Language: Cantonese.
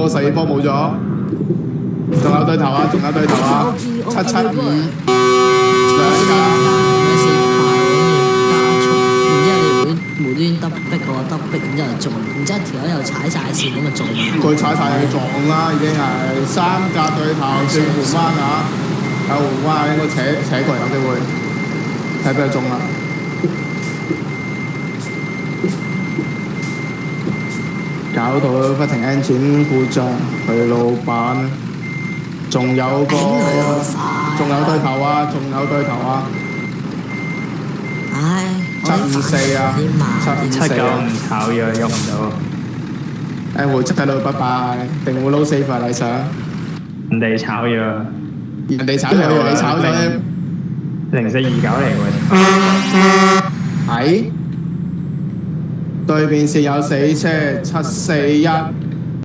14波冇咗，仲有對頭啊，仲有對頭啊，775兩架。無端得逼我得逼，然之後撞，然之後條友又踩晒線咁啊撞埋。佢踩晒去撞啦，已經係3架對頭轉換彎啊！有換彎應該扯過有機會，睇邊個中啦？搞到不停 engine 故障，佢老闆仲有對頭啊，仲有對頭啊！唉754啊，754啊，795炒咗喐唔到。會出睇到拜拜，定會撈4塊禮相？人哋炒咗。人哋炒咗，你炒咗。0429嚟喎。係。對面線有死車741。